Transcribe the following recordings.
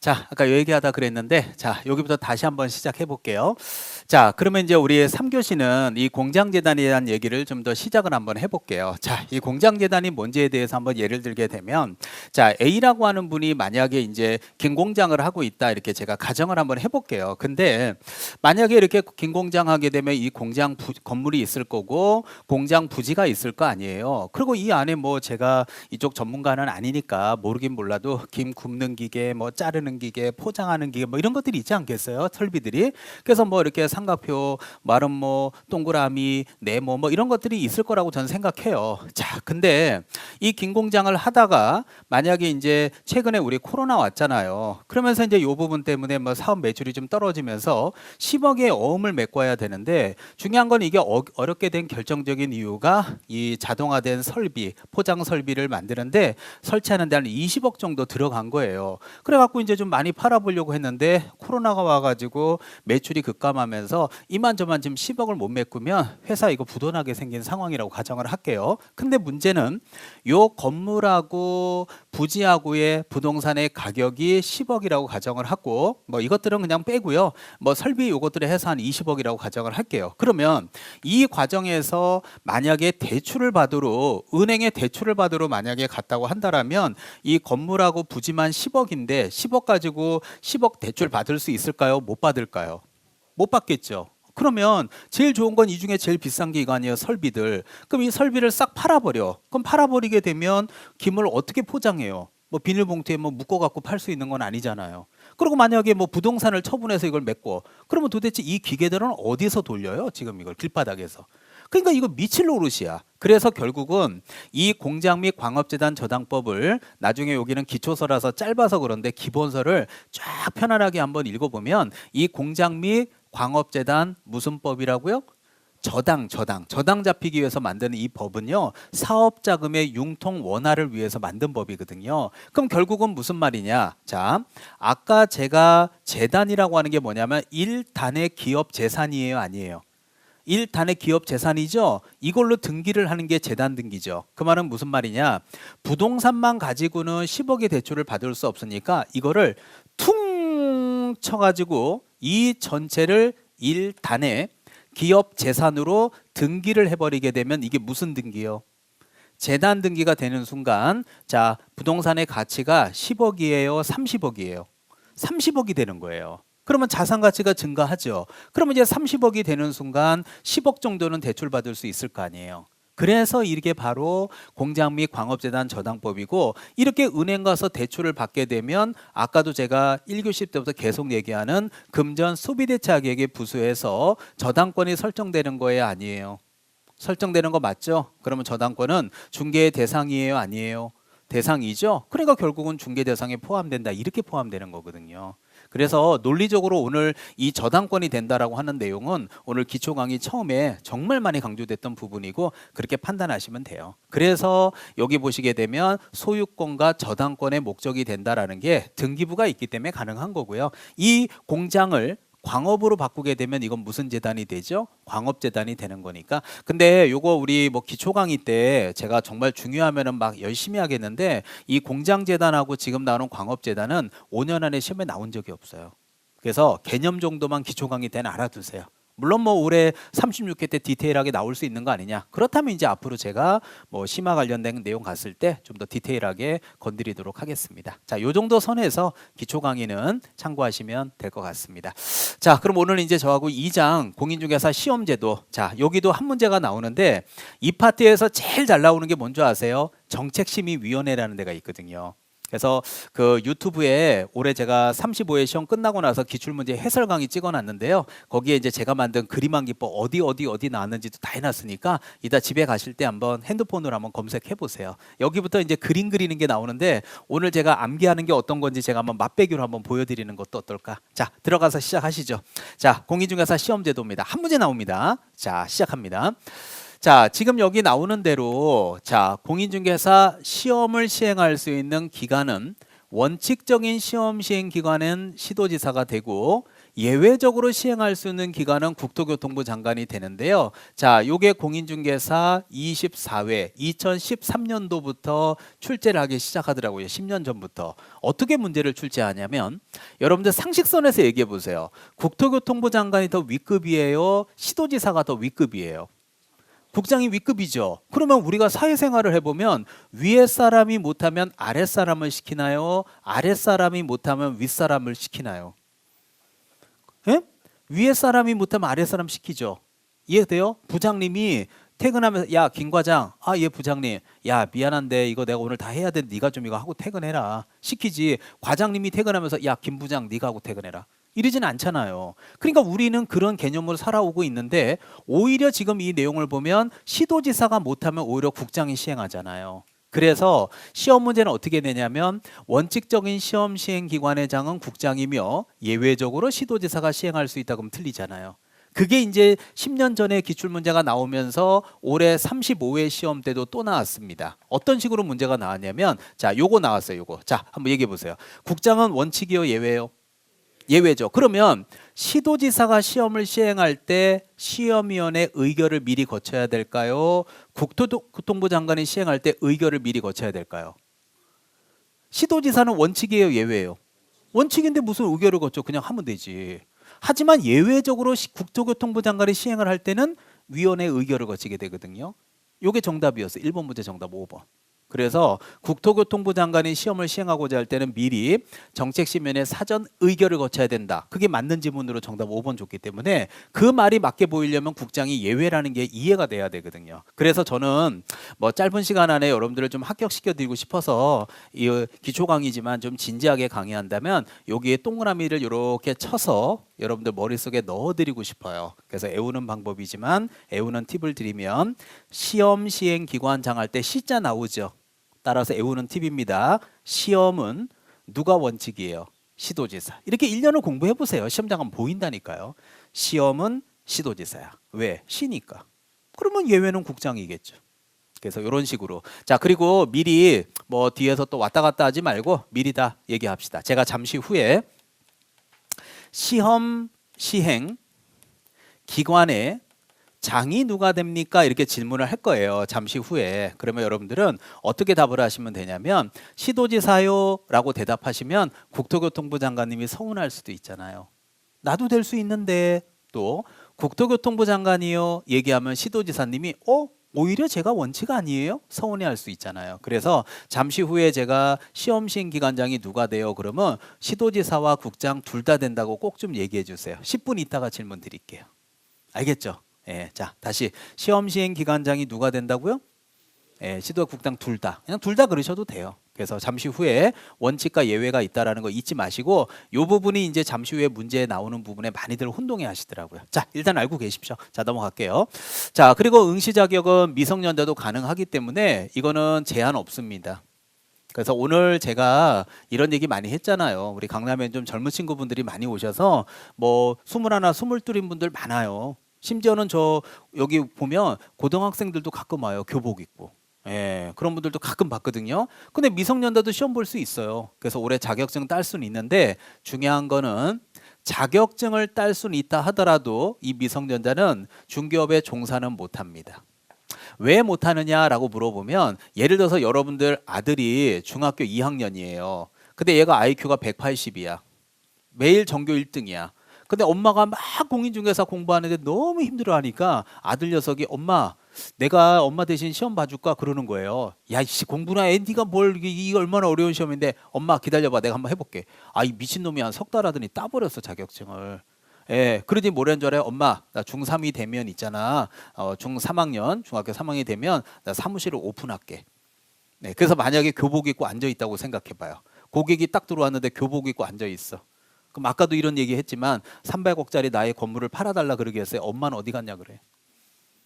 자, 아까 얘기하다 그랬는데, 자, 여기부터 다시 한번 시작해 볼게요. 자, 그러면 이제 우리 3교시는 이 공장재단에 대한 얘기를 좀 더 시작을 한번 해볼게요. 자, 이 공장재단이 뭔지에 대해서 한번 예를 들게 되면, 자, A라고 하는 분이 만약에 이제 긴 공장을 하고 있다, 이렇게 제가 가정을 한번 해볼게요. 근데 만약에 이렇게 긴 공장 하게 되면 이 공장 건물이 있을 거고, 공장 부지가 있을 거 아니에요. 그리고 이 안에 뭐 제가 이쪽 전문가는 아니니까 모르긴 몰라도 김 굽는 기계, 뭐 자르는 기계, 포장하는 기계, 뭐 이런 것들이 있지 않겠어요? 설비들이. 그래서 뭐 이렇게 삼각표, 마름모, 동그라미, 네모 뭐 이런 것들이 있을 거라고 저는 생각해요. 자, 근데 이 긴 공장을 하다가 만약에 이제 최근에 우리 코로나 왔잖아요. 그러면서 이제 이 부분 때문에 뭐 사업 매출이 좀 떨어지면서 10억의 어음을 메꿔야 되는데, 중요한 건 이게 어렵게 된 결정적인 이유가 이 자동화된 설비, 포장 설비를 만드는데 설치하는 데 한 20억 정도 들어간 거예요. 그래갖고 이제 좀 많이 팔아보려고 했는데 코로나가 와가지고 매출이 급감하면서 이만저만 지금 10억을 못 메꾸면 회사 이거 부도나게 생긴 상황이라고 가정을 할게요. 근데 문제는 요 건물하고 부지하고의 부동산의 가격이 10억이라고 가정을 하고, 뭐 이것들은 그냥 빼고요. 뭐 설비 요것들을 해서 한 20억이라고 가정을 할게요. 그러면 이 과정에서 만약에 대출을 받으러, 은행에 대출을 받으러 만약에 갔다고 한다라면 이 건물하고 부지만 10억인데 10억 가지고 10억 대출 받을 수 있을까요? 못 받을까요? 못 받겠죠. 그러면 제일 좋은 건 이 중에 제일 비싼 게 이거 아니에요? 설비들. 그럼 이 설비를 싹 팔아버려. 그럼 팔아버리게 되면 김을 어떻게 포장해요? 뭐 비닐봉투에 뭐 묶어갖고 팔 수 있는 건 아니잖아요. 그리고 만약에 뭐 부동산을 처분해서 이걸 메꿔, 그러면 도대체 이 기계들은 어디서 돌려요? 지금 이걸 길바닥에서. 그러니까 이거 미칠 노릇이야. 그래서 결국은 이 공장 및 광업재단 저당법을, 나중에 여기는 기초서라서 짧아서 그런데 기본서를 쫙 편안하게 한번 읽어보면 이 공장 및 광업재단 무슨 법이라고요? 저당 잡히기 위해서 만드는 이 법은요, 사업자금의 융통 원활을 위해서 만든 법이거든요. 그럼 결국은 무슨 말이냐? 자, 아까 제가 재단이라고 하는 게 뭐냐면 1단의 기업 재산이에요, 아니에요? 1단의 기업 재산이죠. 이걸로 등기를 하는 게 재단 등기죠. 그 말은 무슨 말이냐? 부동산만 가지고는 10억의 대출을 받을 수 없으니까 이거를 퉁 쳐가지고 이 전체를 1단의 기업 재산으로 등기를 해버리게 되면 이게 무슨 등기요? 재단 등기가 되는 순간, 자, 부동산의 가치가 10억이에요, 30억이에요? 30억이 되는 거예요. 그러면 자산 가치가 증가하죠. 그러면 이제 30억이 되는 순간 10억 정도는 대출 받을 수 있을 거 아니에요. 그래서 이게 바로 공장 및 광업재단 저당법이고, 이렇게 은행 가서 대출을 받게 되면 아까도 제가 1교시 때부터 계속 얘기하는 금전 소비대체 가격에 부수해서 저당권이 설정되는 거예요, 아니에요? 설정되는 거 맞죠? 그러면 저당권은 중개의 대상이에요, 아니에요? 대상이죠? 그러니까 결국은 중개 대상에 포함된다, 이렇게 포함되는 거거든요. 그래서 논리적으로 오늘 이 저당권이 된다라고 하는 내용은 오늘 기초 강의 처음에 정말 많이 강조됐던 부분이고, 그렇게 판단하시면 돼요. 그래서 여기 보시게 되면 소유권과 저당권의 목적이 된다라는 게 등기부가 있기 때문에 가능한 거고요. 이 공장을 광업으로 바꾸게 되면 이건 무슨 재단이 되죠? 광업재단이 되는 거니까. 근데 요거 우리 뭐 기초 강의 때 제가 정말 중요하면은 막 열심히 하겠는데, 이 공장재단하고 지금 나오는 광업재단은 5년 안에 시험에 나온 적이 없어요. 그래서 개념 정도만 기초 강의 때는 알아두세요. 물론 뭐 올해 36회 때 디테일하게 나올 수 있는 거 아니냐. 그렇다면 이제 앞으로 제가 뭐 심화 관련된 내용 갔을 때 좀 더 디테일하게 건드리도록 하겠습니다. 자, 요 정도 선에서 기초 강의는 참고하시면 될 것 같습니다. 자, 그럼 오늘 이제 저하고 2장 공인중개사 시험제도. 자, 여기도 한 문제가 나오는데 이 파트에서 제일 잘 나오는 게 뭔지 아세요? 정책심의위원회라는 데가 있거든요. 그래서 그 유튜브에 올해 제가 35회 시험 끝나고 나서 기출문제 해설 강의 찍어놨는데요. 거기에 이제 제가 만든 그림한 기법 어디 나왔는지도 다 해놨으니까 이따 집에 가실 때 한번 핸드폰으로 한번 검색해 보세요. 여기부터 이제 그림 그리는 게 나오는데, 오늘 제가 암기하는 게 어떤 건지 제가 한번 맛배기로 한번 보여드리는 것도 어떨까? 자, 들어가서 시작하시죠. 자, 공인중개사 시험제도입니다. 한 문제 나옵니다. 자, 시작합니다. 자, 지금 여기 나오는 대로, 자, 공인중개사 시험을 시행할 수 있는 기관은 원칙적인 시험 시행 기관은 시도지사가 되고, 예외적으로 시행할 수 있는 기관은 국토교통부 장관이 되는데요. 자, 요게 공인중개사 24회 2013년도부터 출제를 하기 시작하더라고요. 10년 전부터. 어떻게 문제를 출제하냐면 여러분들 상식선에서 얘기해 보세요. 국토교통부 장관이 더 윗급이에요? 시도지사가 더 윗급이에요? 국장이 윗급이죠. 그러면 우리가 사회생활을 해보면 위에 사람이 못하면 아랫 사람을 시키나요? 아랫 사람이 못하면 윗 사람을 시키나요? 예? 위에 사람이 못하면 아랫 사람 시키죠. 이해돼요? 부장님이 퇴근하면서 야, 김 과장, 아, 예, 부장님, 야, 미안한데 이거 내가 오늘 다 해야 돼. 네가 좀 이거 하고 퇴근해라. 시키지. 과장님이 퇴근하면서 야, 김 부장, 네가 하고 퇴근해라. 이러진 않잖아요. 그러니까 우리는 그런 개념으로 살아오고 있는데 오히려 지금 이 내용을 보면 시도지사가 못하면 오히려 국장이 시행하잖아요. 그래서 시험 문제는 어떻게 되냐면 원칙적인 시험 시행 기관의 장은 국장이며 예외적으로 시도지사가 시행할 수 있다 그러면 틀리잖아요. 그게 이제 10년 전에 기출문제가 나오면서 올해 35회 시험 때도 또 나왔습니다. 어떤 식으로 문제가 나왔냐면 자, 요거 나왔어요. 요거. 자, 한번 얘기해 보세요. 국장은 원칙이요, 예외요? 예외죠. 그러면 시도지사가 시험을 시행할 때 시험위원회 의결을 미리 거쳐야 될까요? 국토교통부 장관이 시행할 때 의결을 미리 거쳐야 될까요? 시도지사는 원칙이에요, 예외예요? 원칙인데 무슨 의결을 거쳐? 그냥 하면 되지. 하지만 예외적으로 국토교통부 장관이 시행을 할 때는 위원회 의결을 거치게 되거든요. 이게 정답이었어요. 1번 문제 정답 5번. 그래서 국토교통부 장관이 시험을 시행하고자 할 때는 미리 정책심의원회 사전 의결을 거쳐야 된다. 그게 맞는 지문으로 정답 5번 줬기 때문에 그 말이 맞게 보이려면 국장이 예외라는 게 이해가 돼야 되거든요. 그래서 저는 뭐 짧은 시간 안에 여러분들을 좀 합격시켜 드리고 싶어서 이 기초 강의지만 좀 진지하게 강의한다면 여기에 동그라미를 이렇게 쳐서 여러분들 머릿속에 넣어드리고 싶어요. 그래서 애우는 방법이지만 애우는 팁을 드리면 시험 시행 기관 장할 때 시자 나오죠. 따라서 애우는 팁입니다. 시험은 누가 원칙이에요? 시도지사. 이렇게 1년을 공부해 보세요. 시험장은 보인다니까요. 시험은 시도지사야. 왜? 시니까. 그러면 예외는 국장이겠죠. 그래서 이런 식으로. 자, 그리고 미리 뭐 뒤에서 또 왔다 갔다 하지 말고 미리 다 얘기합시다. 제가 잠시 후에 시험 시행 기관의 장이 누가 됩니까? 이렇게 질문을 할 거예요. 잠시 후에. 그러면 여러분들은 어떻게 답을 하시면 되냐면 시도지사요 라고 대답하시면 국토교통부 장관님이 서운할 수도 있잖아요. 나도 될 수 있는데 또 국토교통부 장관이요 얘기하면 시도지사님이 오히려 제가 원칙 아니에요? 서운해할 수 있잖아요. 그래서 잠시 후에 제가 시험 시행 기관장이 누가 돼요? 그러면 시도지사와 국장 둘 다 된다고 꼭 좀 얘기해 주세요. 10분 있다가 질문 드릴게요. 알겠죠? 예, 자, 다시 시험 시행 기관장이 누가 된다고요? 예, 시도와 국장 둘 다. 그냥 둘 다 그러셔도 돼요. 그래서 잠시 후에 원칙과 예외가 있다라는 거 잊지 마시고 이 부분이 이제 잠시 후에 문제에 나오는 부분에 많이들 혼동해 하시더라고요. 자, 일단 알고 계십시오. 자, 넘어갈게요. 자, 그리고 응시 자격은 미성년자도 가능하기 때문에 이거는 제한 없습니다. 그래서 오늘 제가 이런 얘기 많이 했잖아요. 우리 강남에 좀 젊은 친구분들이 많이 오셔서 뭐 21, 22인 분들 많아요. 심지어는 저 여기 보면 고등학생들도 가끔 와요. 교복 입고. 예, 그런 분들도 가끔 봤거든요. 근데 미성년자도 시험 볼 수 있어요. 그래서 올해 자격증 딸 수는 있는데 중요한 거는 자격증을 딸 수는 있다 하더라도 이 미성년자는 중개업에 종사는 못합니다. 왜 못하느냐라고 물어보면 예를 들어서 여러분들 아들이 중학교 2학년이에요. 근데 얘가 IQ가 180이야. 매일 전교 1등이야. 근데 엄마가 막 공인중개사 공부하는데 너무 힘들어하니까 아들 녀석이 엄마 내가 엄마 대신 시험 봐줄까 그러는 거예요. 야, 씨 공부나 해. 네가 뭘 이게 얼마나 어려운 시험인데 엄마 기다려봐 내가 한번 해볼게. 아, 이 미친놈이 한 석 달 하더니 따버렸어 자격증을. 예, 그러니 뭐라는 줄 알아요? 엄마 나 중3이 되면 있잖아. 중3학년 중학교 3학년이 되면 나 사무실을 오픈할게. 네, 그래서 만약에 교복 입고 앉아 있다고 생각해봐요. 고객이 딱 들어왔는데 교복 입고 앉아 있어. 그럼 아까도 이런 얘기 했지만 300억짜리 나의 건물을 팔아달라 그러겠어요. 엄마는 어디 갔냐 그래.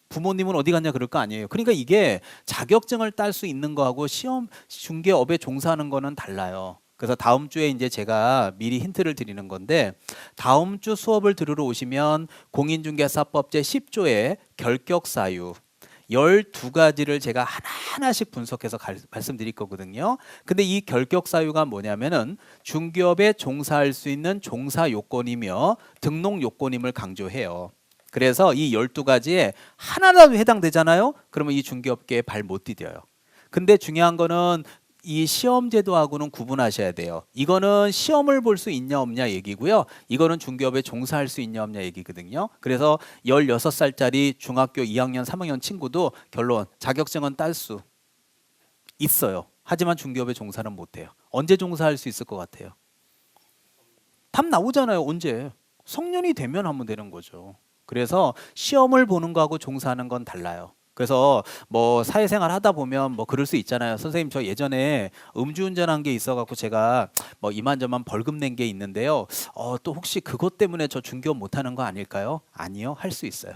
부모님은 어디 갔냐 그럴 거 아니에요. 그러니까 이게 자격증을 딸 수 있는 거하고 시험 중개업에 종사하는 거는 달라요. 그래서 다음 주에 이제 제가 미리 힌트를 드리는 건데 다음 주 수업을 들으러 오시면 공인중개사법 제10조의 결격사유 12가지를 제가 하나하나씩 분석해서 말씀드릴 거거든요. 근데 이 결격 사유가 뭐냐면은 중기업에 종사할 수 있는 종사 요건이며 등록 요건임을 강조해요. 그래서 이 12가지에 하나라도 해당되잖아요. 그러면 이 중개업계에 발 못 디뎌요. 근데 중요한 거는 이 시험 제도하고는 구분하셔야 돼요. 이거는 시험을 볼 수 있냐 없냐 얘기고요. 이거는 중개업에 종사할 수 있냐 없냐 얘기거든요. 그래서 16살짜리 중학교 2학년, 3학년 친구도 결론 자격증은 딸 수 있어요. 하지만 중개업에 종사는 못해요. 언제 종사할 수 있을 것 같아요? 답 나오잖아요. 언제? 성년이 되면 하면 되는 거죠. 그래서 시험을 보는 거하고 종사하는 건 달라요. 그래서 뭐 사회생활 하다 보면 뭐 그럴 수 있잖아요. 선생님 저 예전에 음주운전한 게 있어갖고 제가 뭐 이만저만 벌금 낸 게 있는데요. 또 혹시 그것 때문에 저 중개업 못하는 거 아닐까요? 아니요, 할 수 있어요.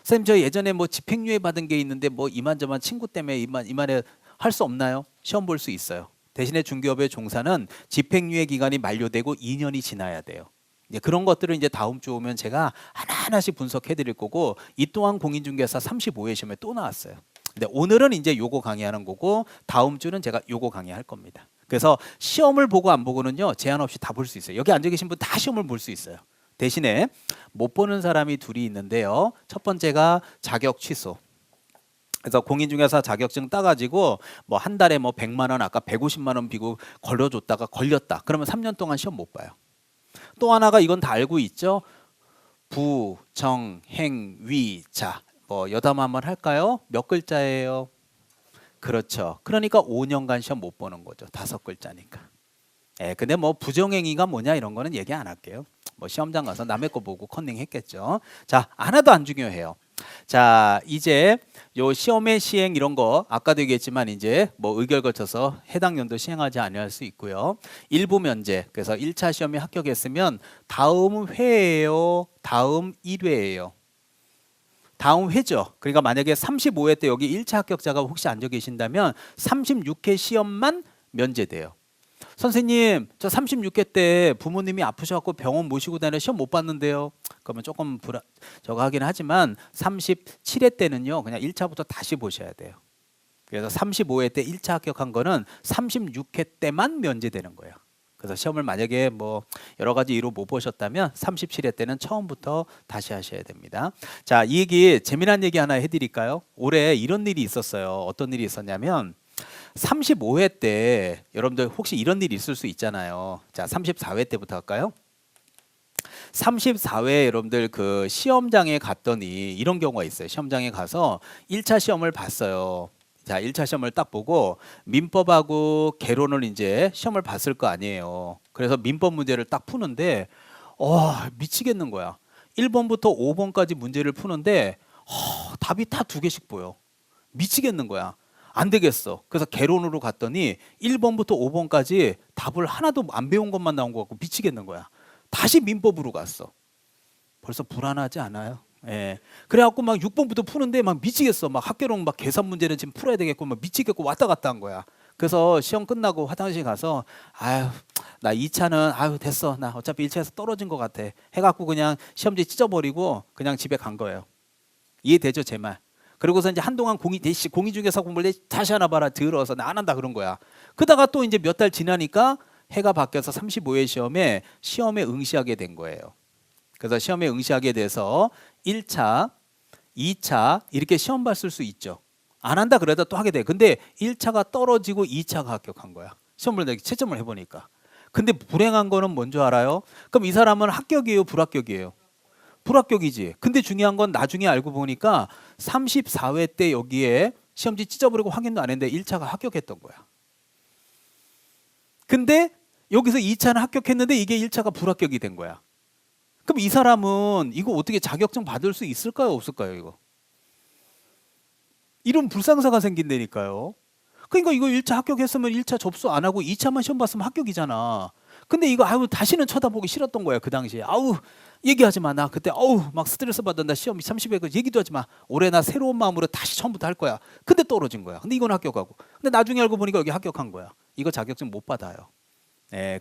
선생님 저 예전에 뭐 집행유예 받은 게 있는데 뭐 이만저만 친구 때문에 이만에 할 수 없나요? 시험 볼 수 있어요. 대신에 중개업의 종사는 집행유예 기간이 만료되고 2년이 지나야 돼요. 이제 그런 것들을 이제 다음 주 오면 제가 하나하나씩 분석해 드릴 거고, 이 또한 공인중개사 35회 시험에 또 나왔어요. 근데 오늘은 이제 요거 강의하는 거고 다음 주는 제가 요거 강의할 겁니다. 그래서 시험을 보고 안 보고는요 제한 없이 다 볼 수 있어요. 여기 앉아 계신 분 다 시험을 볼 수 있어요. 대신에 못 보는 사람이 둘이 있는데요. 첫 번째가 자격 취소. 그래서 공인중개사 자격증 따가지고 뭐 한 달에 뭐 100만 원, 아까 150만 원 비고 걸려줬다가 걸렸다. 그러면 3년 동안 시험 못 봐요. 또 하나가 이건 다 알고 있죠. 부, 정, 행, 위, 자. 뭐 여담 한번 할까요? 몇 글자예요? 그렇죠. 그러니까 5년간 시험 못 보는 거죠. 5글자니까. 근데 뭐 부정행위가 뭐냐 이런 거는 얘기 안 할게요. 뭐 시험장 가서 남의 거 보고 컨닝 했겠죠. 자, 하나도 안 중요해요. 자, 이제 요 시험의 시행 이런 거 아까도 얘기했지만 이제 뭐 의결 거쳐서 해당 연도 시행하지 아니할 수 있고요. 일부 면제. 그래서 1차 시험에 합격했으면 다음 회예요. 다음 1회예요. 다음 회죠. 그러니까 만약에 35회 때 여기 1차 합격자가 혹시 앉아 계신다면 36회 시험만 면제돼요. 선생님, 저 36회 때 부모님이 아프셔갖고 병원 모시고 다녀 시험 못 봤는데요. 그러면 조금 저거 하긴 하지만 37회 때는요, 그냥 1차부터 다시 보셔야 돼요. 그래서 35회 때 1차 합격한 거는 36회 때만 면제되는 거예요. 그래서 시험을 만약에 뭐 여러 가지 이유로 못 보셨다면 37회 때는 처음부터 다시 하셔야 됩니다. 자, 이 얘기 재미난 얘기 하나 해드릴까요? 올해 이런 일이 있었어요. 어떤 일이 있었냐면 35회 때 여러분들 혹시 이런 일이 있을 수 있잖아요. 자, 34회 때부터 할까요? 34회 여러분들 그 시험장에 갔더니 이런 경우가 있어요. 시험장에 가서 1차 시험을 봤어요. 자, 1차 시험을 딱 보고 민법하고 개론을 이제 시험을 봤을 거 아니에요. 그래서 민법 문제를 딱 푸는데 미치겠는 거야. 1번부터 5번까지 문제를 푸는데 답이 다 2개씩 보여. 미치겠는 거야. 안 되겠어. 그래서 개론으로 갔더니 1번부터 5번까지 답을 하나도 안 배운 것만 나온 것 같고 미치겠는 거야. 다시 민법으로 갔어. 벌써 불안하지 않아요? 예. 그래갖고 막 6번부터 푸는데 막 미치겠어. 막 학교론 막 계산 문제는 지금 풀어야 되겠고 막 미치겠고 왔다 갔다 한 거야. 그래서 시험 끝나고 화장실 가서 나 2차는 됐어. 나 어차피 1차에서 떨어진 것 같아. 해갖고 그냥 시험지 찢어버리고 그냥 집에 간 거예요. 이해되죠, 제 말? 그러고서 이제 한동안 공인중개사 공부를 다시 하나 봐라 들어서 나 안 한다 그런 거야. 그러다가 또 이제 몇 달 지나니까 해가 바뀌어서 35회 시험에 응시하게 된 거예요. 그래서 시험에 응시하게 돼서 1차, 2차 이렇게 시험 봤을 수 있죠. 안 한다 그러다 또 하게 돼. 근데 1차가 떨어지고 2차가 합격한 거야. 시험을 내가 채점을 해보니까. 근데 불행한 거는 뭔 줄 알아요? 그럼 이 사람은 합격이에요, 불합격이에요? 불합격이지. 근데 중요한 건 나중에 알고 보니까 34회 때 여기에 시험지 찢어버리고 확인도 안 했는데 1차가 합격했던 거야. 근데 여기서 2차는 합격했는데 이게 1차가 불합격이 된 거야. 그럼 이 사람은 이거 어떻게 자격증 받을 수 있을까요, 없을까요, 이거? 이런 불상사가 생긴다니까요. 그러니까 이거 1차 합격했으면 1차 접수 안 하고 2차만 시험 봤으면 합격이잖아. 근데 이거 다시는 쳐다보기 싫었던 거야, 그 당시에. 얘기하지 마. 나 그때 막 스트레스 받는다. 시험 30회 얘기도 하지 마. 올해 나 새로운 마음으로 다시 처음부터 할 거야. 근데 떨어진 거야. 근데 이건 합격하고. 근데 나중에 알고 보니까 여기 합격한 거야. 이거 자격증 못 받아요.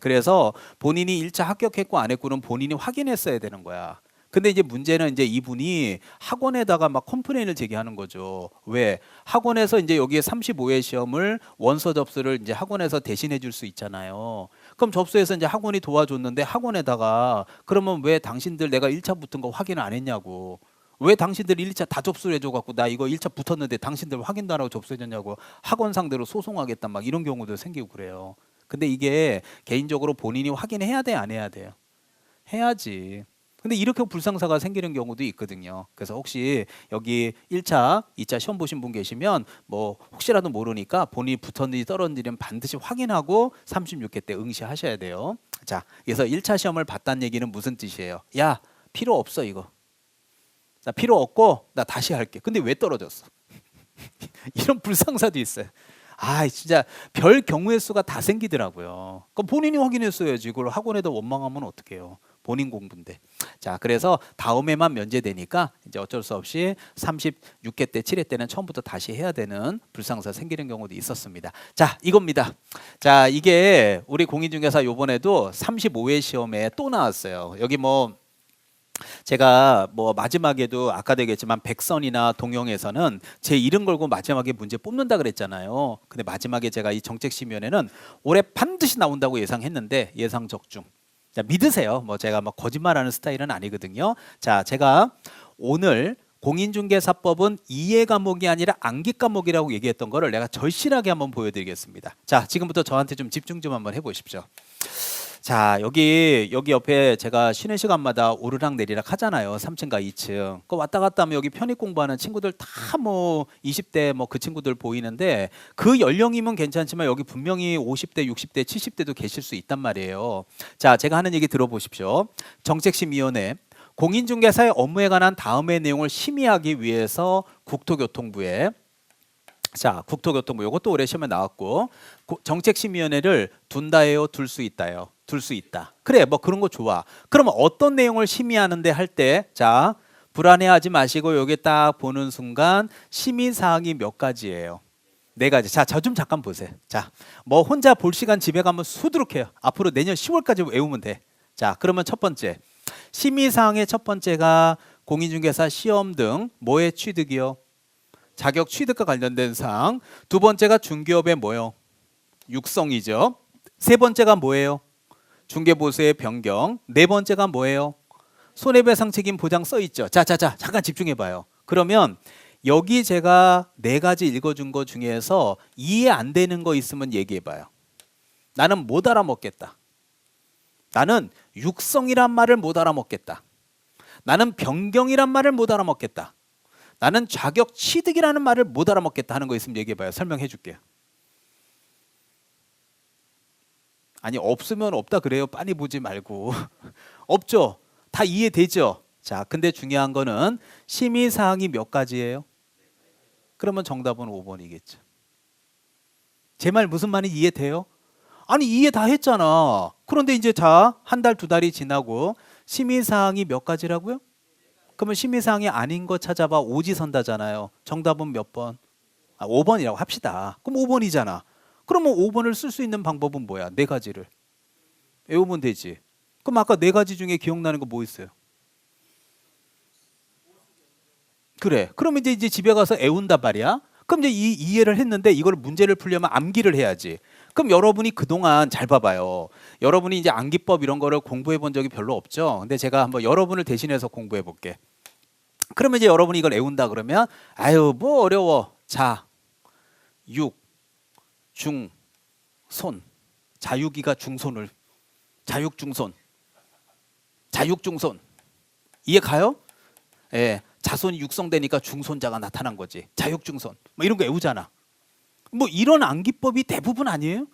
그래서 본인이 1차 합격했고 안 했고는 본인이 확인했어야 되는 거야. 근데 이제 문제는 이제 이분이 학원에다가 막 컴플레인을 제기하는 거죠. 왜? 학원에서 이제 여기에 35회 시험을 원서 접수를 이제 학원에서 대신해 줄 수 있잖아요. 그럼 접수해서 이제 학원이 도와줬는데 학원에다가 그러면 왜 당신들 내가 1차 붙은 거 확인을 안 했냐고. 왜 당신들 1차 다 접수를 해줘 갖고 나 이거 1차 붙었는데 당신들 확인도 안 하고 접수해 줬냐고 학원 상대로 소송하겠다 막 이런 경우도 생기고 그래요. 근데 이게 개인적으로 본인이 확인해야 돼, 안 해야 돼요? 해야지. 근데 이렇게 불상사가 생기는 경우도 있거든요. 그래서 혹시 여기 1차, 2차 시험 보신 분 계시면 뭐 혹시라도 모르니까 본인이 붙었는지 떨어졌는지는 반드시 확인하고 36회 때 응시하셔야 돼요. 자, 그래서 1차 시험을 봤다는 얘기는 무슨 뜻이에요? 야, 필요 없어 이거. 나 필요 없고 나 다시 할게. 근데 왜 떨어졌어? 이런 불상사도 있어요. 아, 진짜 별 경우의 수가 다 생기더라고요. 그럼 본인이 확인했어야지. 그걸 학원에다 원망하면 어떡해요? 본인 공부인데. 자, 그래서 다음에만 면제되니까 이제 어쩔 수 없이 36회 때, 7회 때는 처음부터 다시 해야 되는 불상사 생기는 경우도 있었습니다. 자, 이겁니다. 자, 이게 우리 공인중개사 요번에도 35회 시험에 또 나왔어요. 여기 뭐 제가 뭐 마지막에도 아까도 얘기했지만 백선이나 동영에서는 제 이름 걸고 마지막에 문제 뽑는다 그랬잖아요. 근데 마지막에 제가 이 정책심의위원회는 올해 반드시 나온다고 예상했는데 예상 적중. 자, 믿으세요. 뭐 제가 막 거짓말하는 스타일은 아니거든요. 자, 제가 오늘 공인중개사법은 이해 과목이 아니라 암기 과목이라고 얘기했던 거를 내가 절실하게 한번 보여드리겠습니다. 자, 지금부터 저한테 좀 집중 좀 한번 해보십시오. 자, 여기 옆에 제가 쉬는 시간마다 오르락 내리락 하잖아요. 3층과 2층. 그 왔다 갔다 하면 여기 편입 공부하는 친구들 다 뭐 20대 뭐 그 친구들 보이는데 그 연령이면 괜찮지만 여기 분명히 50대, 60대, 70대도 계실 수 있단 말이에요. 자, 제가 하는 얘기 들어보십시오. 정책심의위원회 공인중개사의 업무에 관한 다음의 내용을 심의하기 위해서 국토교통부에 자, 국토교통부 요것도 올해 시험에 나왔고 정책심의위원회를 둔다 해요, 둘 수 있다요. 둘 수 있다. 그래, 뭐 그런 거 좋아. 그러면 어떤 내용을 심의하는데 할 때, 자, 불안해하지 마시고 여기 딱 보는 순간 심의 사항이 몇 가지예요? 네 가지. 자, 저 좀 잠깐 보세요. 자, 뭐 혼자 볼 시간 집에 가면 수두룩해요. 앞으로 내년 10월까지 외우면 돼. 자, 그러면 첫 번째 심의 사항의 첫 번째가 공인중개사 시험 등 뭐의 취득이요? 자격 취득과 관련된 사항. 두 번째가 중개업의 뭐요? 육성이죠. 세 번째가 뭐예요? 중개보수의 변경. 네 번째가 뭐예요? 손해배상 책임 보장 써 있죠. 자, 잠깐 집중해 봐요. 그러면 여기 제가 네 가지 읽어준 거 중에서 이해 안 되는 거 있으면 얘기해 봐요. 나는 못 알아먹겠다. 나는 육성이란 말을 못 알아먹겠다. 나는 변경이란 말을 못 알아먹겠다. 나는 자격 취득이라는 말을 못 알아먹겠다 하는 거 있으면 얘기해 봐요. 설명해 줄게요. 아니, 없으면 없다 그래요. 빤히 보지 말고. 없죠. 다 이해되죠. 자, 근데 중요한 거는 심의 사항이 몇 가지예요? 그러면 정답은 5번이겠죠. 제 말 무슨 말인지 이해돼요? 아니, 이해 다 했잖아. 그런데 이제 자, 한 달, 두 달이 지나고 심의 사항이 몇 가지라고요? 그러면 심의 사항이 아닌 거 찾아봐. 오지선다잖아요. 정답은 몇 번? 5번이라고 합시다. 그럼 5번이잖아. 그러면 5번을 쓸 수 있는 방법은 뭐야? 네 가지를 외우면 되지. 그럼 아까 네 가지 중에 기억나는 거 뭐 있어요? 그래. 그러면 이제 집에 가서 애운단 말이야. 그럼 이제 이해를 했는데 이걸 문제를 풀려면 암기를 해야지. 그럼 여러분이 그동안 잘 봐봐요. 여러분이 이제 암기법 이런 거를 공부해 본 적이 별로 없죠. 근데 제가 한번 여러분을 대신해서 공부해 볼게. 그러면 이제 여러분이 이걸 애운다 그러면 아유 뭐 어려워. 자, 육, 중, 손. 자유기가 중손을 자육중손. 자육중손. 이해 가요? 예. 자손이 육성되니까 중손자가 나타난 거지. 자육중손. 뭐 이런 거 외우잖아. 뭐 이런 암기법이 대부분 아니에요?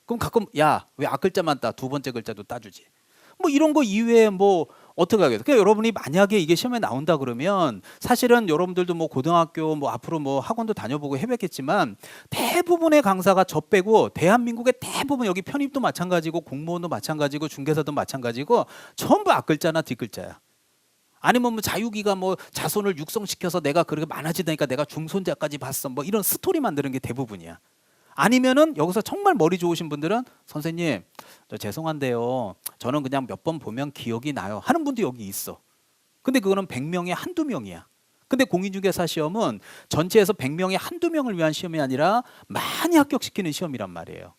그럼 가끔 야, 왜 앞글자만 따? 두 번째 글자도 따주지. 뭐 이런 거 이외에 뭐 어떻게 하겠어? 그러니까 여러분이 만약에 이게 시험에 나온다 그러면 사실은 여러분들도 뭐 고등학교 뭐 앞으로 뭐 학원도 다녀보고 해봤겠지만 대부분의 강사가 저 빼고 대한민국의 대부분 여기 편입도 마찬가지고 공무원도 마찬가지고 중개사도 마찬가지고 전부 앞글자나 뒷글자야. 아니면 뭐 자유기가 뭐 자손을 육성시켜서 내가 그렇게 많아지다니까 내가 중손자까지 봤어. 뭐 이런 스토리 만드는 게 대부분이야. 아니면은 여기서 정말 머리 좋으신 분들은 선생님 저 죄송한데요. 저는 그냥 몇 번 보면 기억이 나요. 하는 분도 여기 있어. 근데 그거는 100명에 한두 명이야. 근데 공인중개사 시험은 전체에서 100명에 한두 명을 위한 시험이 아니라 많이 합격시키는 시험이란 말이에요.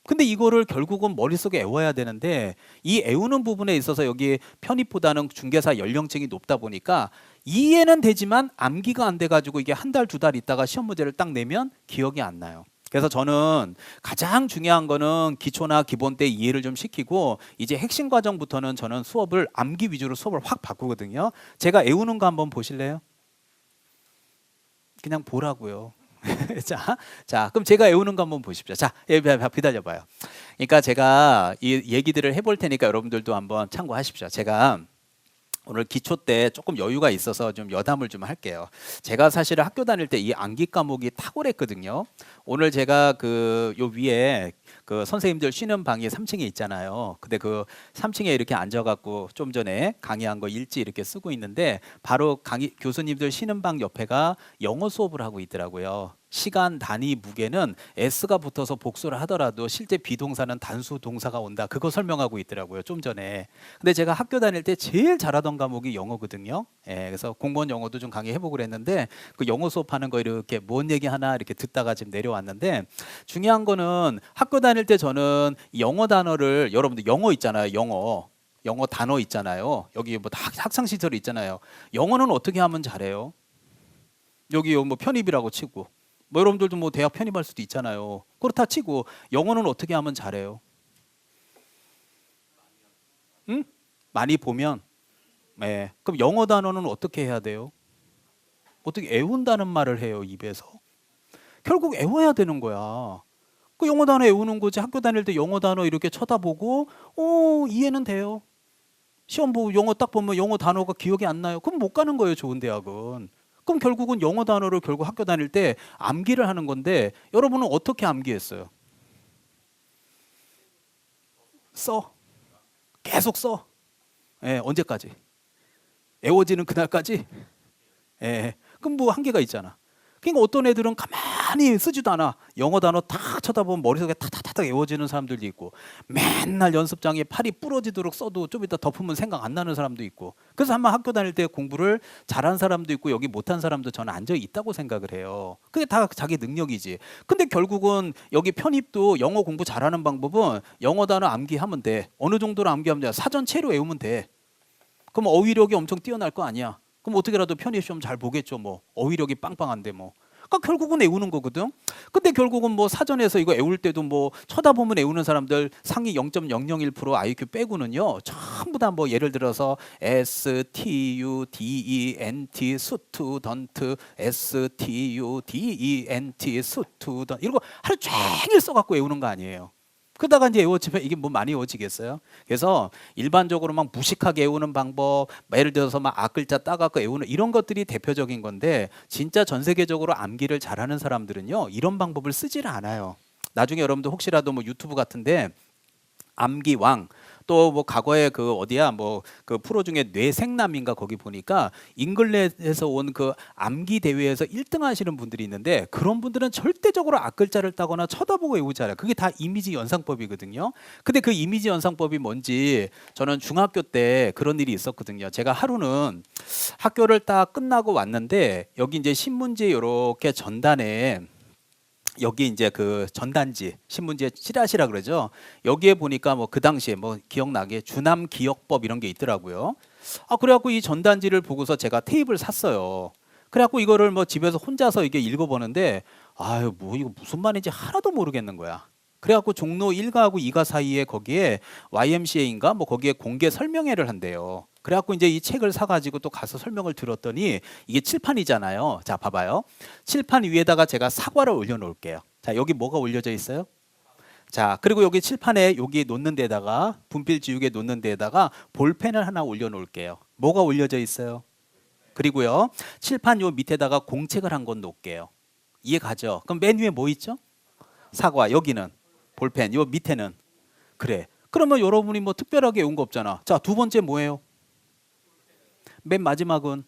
근데 이거를 결국은 머릿속에 외워야 되는데 이 외우는 부분에 있어서 여기 편입보다는 중개사 연령층이 높다 보니까 이해는 되지만 암기가 안 돼가지고 이게 한 달, 두 달 있다가 시험 문제를 딱 내면 기억이 안 나요. 그래서 저는 가장 중요한 거는 기초나 기본 때 이해를 좀 시키고 이제 핵심 과정부터는 저는 수업을 암기 위주로 수업을 확 바꾸거든요. 제가 외우는 거 한번 보실래요? 그냥 보라고요. 자, 그럼 제가 외우는 거 한번 보십시오. 자, 기다려봐요. 그러니까 제가 이 얘기들을 해볼 테니까 여러분들도 한번 참고하십시오. 제가 오늘 기초 때 조금 여유가 있어서 좀 여담을 좀 할게요. 제가 사실 학교 다닐 때 이 암기 과목이 탁월했거든요. 오늘 제가 그 요 위에 그 선생님들 쉬는 방이 3층에 있잖아요. 근데 그 3층에 이렇게 앉아갖고 좀 전에 강의한 거 일지 이렇게 쓰고 있는데 바로 교수님들 쉬는 방 옆에가 영어 수업을 하고 있더라고요. 시간, 단위, 무게는 S가 붙어서 복수를 하더라도 실제 비동사는 단수 동사가 온다. 그거 설명하고 있더라고요. 좀 전에. 근데 제가 학교 다닐 때 제일 잘하던 과목이 영어거든요. 예, 그래서 공무원 영어도 좀 강의해보고 그랬는데 그 영어 수업하는 거 이렇게 뭔 얘기 하나 이렇게 듣다가 지금 내려왔는데 중요한 거는 학교 다닐 때 저는 영어 단어를 여러분들 영어 있잖아요. 영어 단어 있잖아요. 여기 뭐 학창 시절 있잖아요. 영어는 어떻게 하면 잘해요? 여기 뭐 편입이라고 치고 뭐 여러분들도 뭐 대학 편입할 수도 있잖아요. 그렇다 치고 영어는 어떻게 하면 잘해요? 응? 많이 보면. 네. 그럼 영어 단어는 어떻게 해야 돼요? 어떻게 외운다는 말을 해요, 입에서? 결국 외워야 되는 거야. 그 영어 단어 외우는 거지. 학교 다닐 때 영어 단어 이렇게 쳐다보고 이해는 돼요. 시험 보고 영어 딱 보면 영어 단어가 기억이 안 나요. 그럼 못 가는 거예요, 좋은 대학은. 그럼 결국은 영어 단어를 결국 학교 다닐 때 암기를 하는 건데 여러분은 어떻게 암기했어요? 써. 계속 써. 예, 언제까지? 외워지는 그날까지? 예. 그럼 뭐 한계가 있잖아. 그러니까 어떤 애들은 가만히 쓰지도 않아. 영어 단어 탁 쳐다보면 머릿속에 탁탁탁 외워지는 사람들도 있고 맨날 연습장에 팔이 부러지도록 써도 좀 이따 덮으면 생각 안 나는 사람도 있고 그래서 한번 학교 다닐 때 공부를 잘한 사람도 있고 여기 못한 사람도 저는 앉아 있다고 생각을 해요. 그게 다 자기 능력이지. 근데 결국은 여기 편입도 영어 공부 잘하는 방법은 영어 단어 암기하면 돼. 어느 정도로 암기하면 돼. 사전체로 외우면 돼. 그럼 어휘력이 엄청 뛰어날 거 아니야. 그럼 어떻게라도 편입 시험 잘 보겠죠. 뭐 어휘력이 빵빵한데 뭐. 그러니까 결국은 외우는 거거든. 근데 결국은 뭐 사전에서 이거 외울 때도 뭐 쳐다보면 외우는 사람들 상위 0.001% IQ 빼고는요. 전부 다 뭐 예를 들어서 S, T, U, D, E, N, T, 수트, 던트, S, T, U, D, E, N, T, 수트, 던 이런 거 하루 종일 써갖고 외우는 거 아니에요. 그러다가 이제 외워지면 이게 뭐 많이 외워지겠어요? 그래서 일반적으로 막 무식하게 외우는 방법, 예를 들어서 막 앞글자 따갖고 외우는 이런 것들이 대표적인 건데 진짜 전 세계적으로 암기를 잘하는 사람들은요 이런 방법을 쓰지를 않아요. 나중에 여러분들 혹시라도 뭐 유튜브 같은데 암기왕 또 뭐 과거에 그 어디야 뭐 그 프로 중에 뇌생남인가 거기 보니까 잉글랜드에서 온 그 암기 대회에서 1등 하시는 분들이 있는데 그런 분들은 절대적으로 앞글자를 따거나 쳐다보고 외우지 않아요. 그게 다 이미지 연상법이거든요. 근데 그 이미지 연상법이 뭔지 저는 중학교 때 그런 일이 있었거든요. 제가 하루는 학교를 딱 끝나고 왔는데 여기 이제 신문지 이렇게 전단에 여기 이제 그 전단지 신문지에 찌라시라 그러죠. 여기에 보니까 뭐 그 당시에 뭐 기억나게 주남 기억법 이런 게 있더라고요. 그래갖고 이 전단지를 보고서 제가 테이프를 샀어요. 그래갖고 이거를 뭐 집에서 혼자서 이게 읽어보는데 아유 뭐 이거 무슨 말인지 하나도 모르겠는 거야. 그래갖고 종로 1가하고 2가 사이에 거기에 YMCA인가 뭐 거기에 공개 설명회를 한대요. 그래갖고 이제 이 책을 사가지고 또 가서 설명을 들었더니 이게 칠판이잖아요. 자 봐봐요. 칠판 위에다가 제가 사과를 올려놓을게요. 자 여기 뭐가 올려져 있어요? 자 그리고 여기 칠판에 여기 놓는 데다가 분필 지우개 놓는 데다가 볼펜을 하나 올려놓을게요. 뭐가 올려져 있어요? 그리고요 칠판 요 밑에다가 공책을 한 권 놓을게요. 이해 가죠? 그럼 맨 위에 뭐 있죠? 사과. 여기는 볼펜. 요 밑에는 그래. 그러면 여러분이 뭐 특별하게 외운 거 없잖아. 자, 두 번째 뭐예요? 맨 마지막은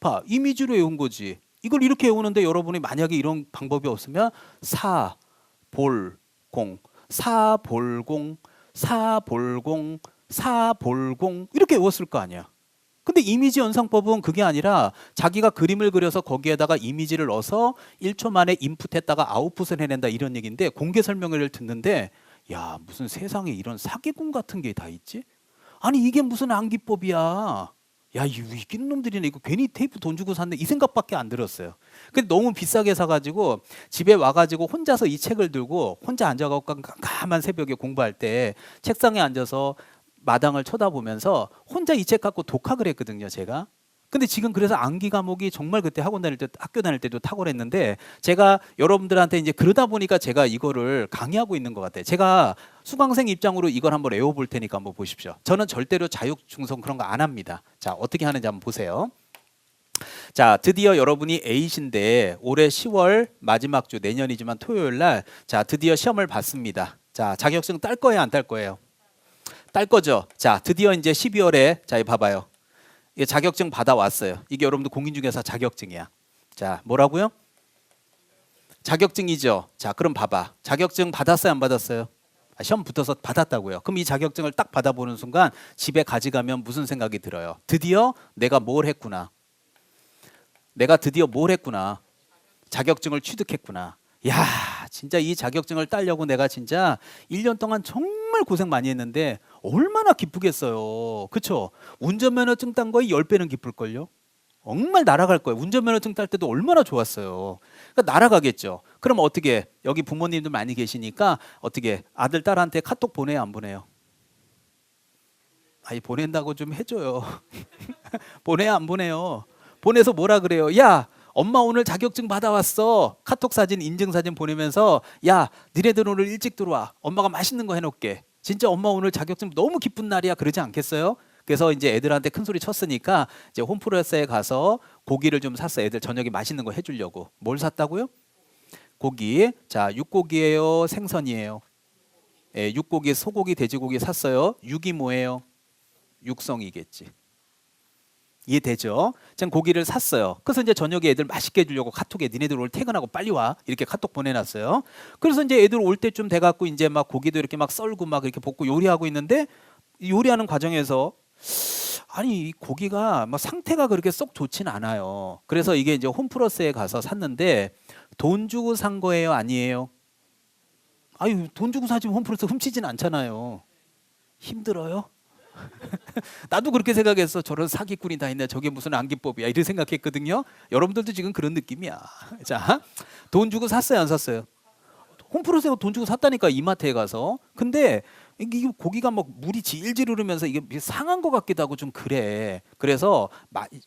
봐. 이미지로 외운 거지. 이걸 이렇게 외우는데 여러분이 만약에 이런 방법이 없으면 사볼공, 사볼공, 사볼공, 사볼공 이렇게 외웠을 거 아니야. 근데 이미지 연상법은 그게 아니라 자기가 그림을 그려서 거기에다가 이미지를 넣어서 1초 만에 인풋했다가 아웃풋을 해낸다 이런 얘기인데 공개 설명회를 듣는데 야 무슨 세상에 이런 사기꾼 같은 게 다 있지? 아니 이게 무슨 암기법이야. 야, 이 웃기는 놈들이네. 이거 괜히 테이프 돈 주고 샀네. 이 생각밖에 안 들었어요. 근데 너무 비싸게 사가지고 집에 와가지고 혼자서 이 책을 들고 혼자 앉아가지고 깜깜한 새벽에 공부할 때 책상에 앉아서 마당을 쳐다보면서 혼자 이 책 갖고 독학을 했거든요, 제가. 근데 지금 그래서 암기 과목이 정말 그때 학원 다닐 때, 학교 다닐 때도 탁월했는데 제가 여러분들한테 이제 그러다 보니까 제가 이거를 강의하고 있는 것 같아요. 제가 수강생 입장으로 이걸 한번 외워볼 테니까 한번 보십시오. 저는 절대로 자육중성 그런 거 안 합니다. 자, 어떻게 하는지 한번 보세요. 자, 드디어 여러분이 에잇인데 올해 10월 마지막 주 내년이지만 토요일 날 자, 드디어 시험을 봤습니다. 자, 자격증 딸 거예요, 안 딸 거예요? 딸 거죠. 자, 드디어 이제 12월에 자, 이 봐봐요. 이게 자격증 받아왔어요. 이게 여러분들 공인중개사 자격증이야. 자, 뭐라고요? 자격증이죠. 자, 그럼 봐봐. 자격증 받았어요, 안 받았어요? 시험 붙어서 받았다고요. 그럼 이 자격증을 딱 받아보는 순간 집에 가져가면 무슨 생각이 들어요? 드디어 내가 뭘 했구나. 내가 드디어 뭘 했구나. 자격증을 취득했구나. 야, 진짜 이 자격증을 따려고 내가 진짜 1년 동안 정말 고생 많이 했는데 얼마나 기쁘겠어요. 그쵸? 운전면허증 딴 거에 10배는 기쁠걸요? 정말 날아갈 거예요. 운전면허증 딸 때도 얼마나 좋았어요. 그러니까 날아가겠죠. 그럼 어떻게 여기 부모님들 많이 계시니까 어떻게 아들 딸한테 카톡 보내요, 안 보내요? 아니 보낸다고 좀 해줘요. 보내요, 안 보내요? 보내서 뭐라 그래요? 야, 엄마 오늘 자격증 받아왔어. 카톡 사진, 인증 사진 보내면서 야, 니네들 오늘 일찍 들어와. 엄마가 맛있는 거 해놓을게. 진짜 엄마 오늘 자격증 너무 기쁜 날이야. 그러지 않겠어요? 그래서 이제 애들한테 큰 소리 쳤으니까 이제 홈플러스에 가서 고기를 좀 샀어. 애들 저녁에 맛있는 거 해주려고. 뭘 샀다고요? 고기. 자, 육고기예요, 생선이에요? 예, 육고기, 소고기, 돼지고기 샀어요. 육이 뭐예요? 육성이겠지. 이해되죠? 전 고기를 샀어요. 그래서 이제 저녁에 애들 맛있게 해주려고 카톡에 니네들 오늘 퇴근하고 빨리 와 이렇게 카톡 보내놨어요. 그래서 이제 애들 올 때쯤 돼갖고 이제 막 고기도 이렇게 막 썰고 막 이렇게 볶고 요리하고 있는데 요리하는 과정에서 아니 이 고기가 막 상태가 그렇게 썩 좋진 않아요. 그래서 이게 이제 홈플러스에 가서 샀는데 돈 주고 산 거예요, 아니에요? 아유 돈 주고 사지면 홈플러스 훔치진 않잖아요. 힘들어요? 나도 그렇게 생각했어. 저런 사기꾼이 다 있네. 저게 무슨 암기법이야. 이렇게 생각했거든요. 여러분들도 지금 그런 느낌이야. 자, 돈 주고 샀어요, 안 샀어요? 홈플러스에 돈 주고 샀다니까 이마트에 가서. 근데 이게 고기가 막 물이 질질 흐르면서 이게 상한 것 같기도 하고 좀 그래. 그래서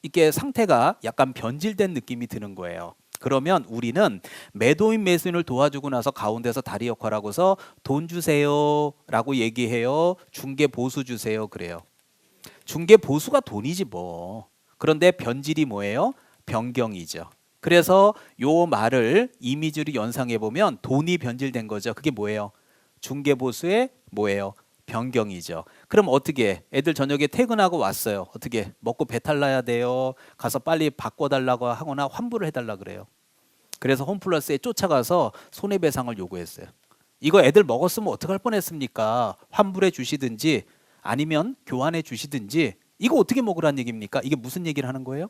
이게 상태가 약간 변질된 느낌이 드는 거예요. 그러면 우리는 매도인 매수인을 도와주고 나서 가운데서 다리 역할하고서 돈 주세요라고 얘기해요. 중개 보수 주세요 그래요. 중개 보수가 돈이지 뭐. 그런데 변질이 뭐예요? 변경이죠. 그래서 요 말을 이미지로 연상해 보면 돈이 변질된 거죠. 그게 뭐예요? 중개 보수의 뭐예요? 변경이죠. 그럼 어떻게 애들 저녁에 퇴근하고 왔어요. 어떻게 먹고 배탈 나야 돼요. 가서 빨리 바꿔달라고 하거나 환불을 해달라 그래요. 그래서 홈플러스에 쫓아가서 손해배상을 요구했어요. 이거 애들 먹었으면 어떡할 뻔했습니까? 환불해 주시든지 아니면 교환해 주시든지. 이거 어떻게 먹으란 얘기입니까? 이게 무슨 얘기를 하는 거예요?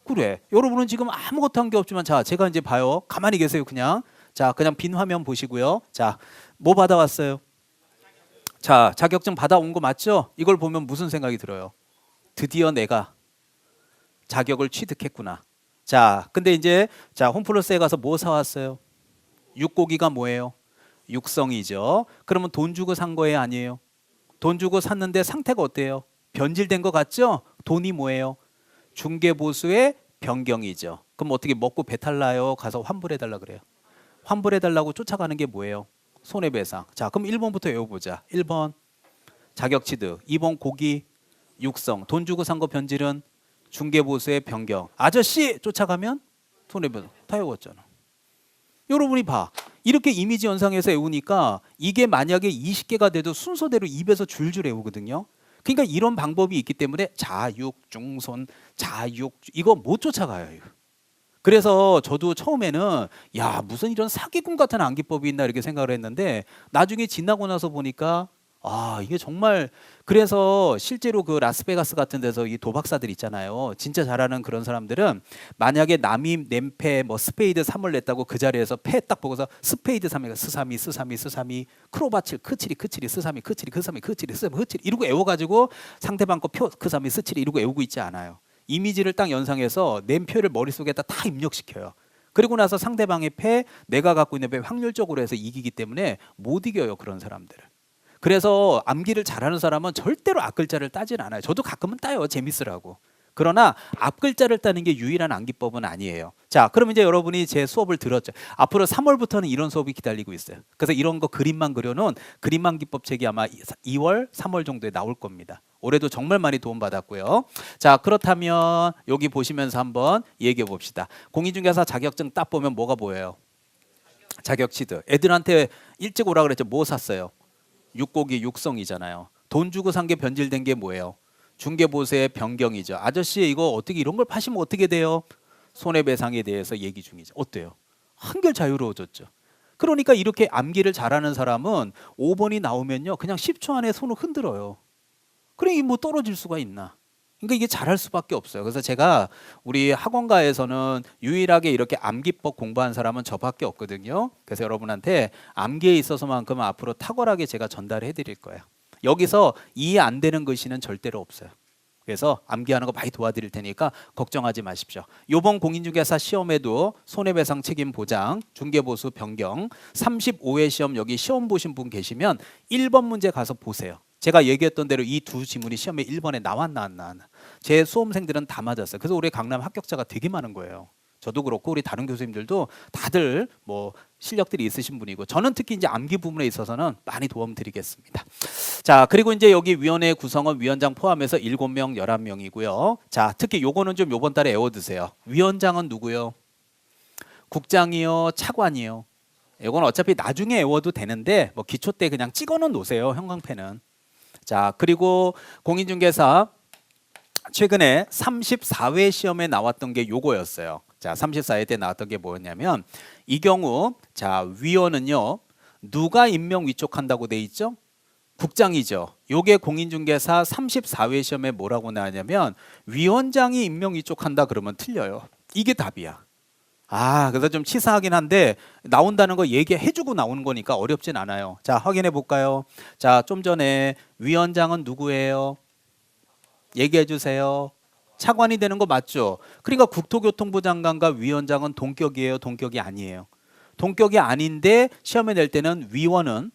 그래. 여러분은 지금 아무것도 한 게 없지만 자, 제가 이제 봐요. 가만히 계세요, 그냥. 자, 그냥 빈 화면 보시고요. 자, 뭐 받아왔어요? 자, 자격증 받아온 거 맞죠? 이걸 보면 무슨 생각이 들어요? 드디어 내가 자격을 취득했구나. 자, 근데 이제 자, 홈플러스에 가서 뭐 사왔어요? 육고기가 뭐예요? 육성이죠. 그러면 돈 주고 산 거예요, 아니에요? 돈 주고 샀는데 상태가 어때요? 변질된 거 같죠? 돈이 뭐예요? 중개보수의 변경이죠. 그럼 어떻게 먹고 배탈 나요? 가서 환불해달라 그래요. 환불해달라고 쫓아가는 게 뭐예요? 손해배상. 자, 그럼 1번부터 외워보자. 1번 자격취득, 2번 고기, 육성. 돈 주고 산 거 변질은 중개보수의 변경. 아저씨 쫓아가면 손해배상. 다 외웠잖아. 여러분이 봐. 이렇게 이미지 연상해서 외우니까 이게 만약에 20개가 돼도 순서대로 입에서 줄줄 외우거든요. 그러니까 이런 방법이 있기 때문에 자육, 중손, 자육 이거 못 쫓아가요. 이거. 그래서 저도 처음에는 야 무슨 이런 사기꾼 같은 암기법이 있나 이렇게 생각을 했는데 나중에 지나고 나서 보니까 아, 이게 정말 그래서 실제로 그 라스베가스 같은 데서 이 도박사들 있잖아요. 진짜 잘하는 그런 사람들은 만약에 남이 낸패 뭐 스페이드 3을 냈다고 그 자리에서 패 딱 보고서 스페이드 3이 스삼이 스삼이 스삼이 크로바 7 크칠이 크칠이 스삼이 크칠이 크삼이 크칠이 스삼이 크칠이 이러고 애워가지고 상대방 거 표 크삼이 스칠이 이러고 애우고 있지 않아요. 이미지를 딱 연상해서 낸 표를 머릿속에다 다 입력시켜요. 그리고 나서 상대방의 패 내가 갖고 있는 패 확률적으로 해서 이기기 때문에 못 이겨요, 그런 사람들을. 그래서 암기를 잘하는 사람은 절대로 앞글자를 따진 않아요. 저도 가끔은 따요, 재밌으라고. 그러나 앞글자를 따는 게 유일한 암기법은 아니에요. 자, 그럼 이제 여러분이 제 수업을 들었죠. 앞으로 3월부터는 이런 수업이 기다리고 있어요. 그래서 이런 거 그림만 그려놓은 그림 암기법 책이 아마 2월, 3월 정도에 나올 겁니다. 올해도 정말 많이 도움받았고요. 자, 그렇다면 여기 보시면서 한번 얘기해 봅시다. 공인중개사 자격증 딱 보면 뭐가 보여요? 자격치드. 애들한테 일찍 오라 그랬죠. 뭐 샀어요? 육고기 육성이잖아요. 돈 주고 산 게 변질된 게 뭐예요? 중개보수의 변경이죠. 아저씨 이거 어떻게 이런 걸 파시면 어떻게 돼요? 손해배상에 대해서 얘기 중이죠. 어때요? 한결 자유로워졌죠. 그러니까 이렇게 암기를 잘하는 사람은 5번이 나오면요 그냥 10초 안에 손을 흔들어요. 그래 뭐 떨어질 수가 있나? 그러니까 이게 잘할 수밖에 없어요. 그래서 제가 우리 학원가에서는 유일하게 이렇게 암기법 공부한 사람은 저밖에 없거든요. 그래서 여러분한테 암기에 있어서만큼은 앞으로 탁월하게 제가 전달해 드릴 거예요. 여기서 이해 안 되는 글씨는 절대로 없어요. 그래서 암기하는 거 많이 도와드릴 테니까 걱정하지 마십시오. 이번 공인중개사 시험에도 손해배상 책임 보장, 중개보수 변경 35회 시험 여기 시험 보신 분 계시면 1번 문제 가서 보세요. 제가 얘기했던 대로 이 두 지문이 시험에 1번에 나왔나 안 나왔나. 제 수험생들은 다 맞았어요. 그래서 우리 강남 합격자가 되게 많은 거예요. 저도 그렇고 우리 다른 교수님들도 다들 뭐 실력들이 있으신 분이고 저는 특히 이제 암기 부분에 있어서는 많이 도움 드리겠습니다. 자, 그리고 이제 여기 위원회 구성은 위원장 포함해서 7명, 11명이고요. 자, 특히 요거는 좀 요번 달에 외워두세요. 위원장은 누구요? 국장이요, 차관이요. 이건 어차피 나중에 외워도 되는데 뭐 기초 때 그냥 찍어는 놓으세요. 형광펜은. 자, 그리고 공인중개사 최근에 34회 시험에 나왔던 게 요거였어요. 자, 34회 때 나왔던 게 뭐였냐면 이 경우 자, 위원은요. 누가 임명 위촉한다고 돼 있죠? 국장이죠. 요게 공인중개사 34회 시험에 뭐라고 나왔냐면 위원장이 임명 위촉한다 그러면 틀려요. 이게 답이야. 아, 그래서 좀 치사하긴 한데 나온다는 거 얘기해주고 나오는 거니까 어렵진 않아요. 자, 확인해 볼까요? 자, 좀 전에 위원장은 누구예요? 얘기해 주세요. 차관이 되는 거 맞죠? 그러니까 국토교통부 장관과 위원장은 동격이에요, 동격이 아니에요? 동격이 아닌데 시험에 낼 때는 위원은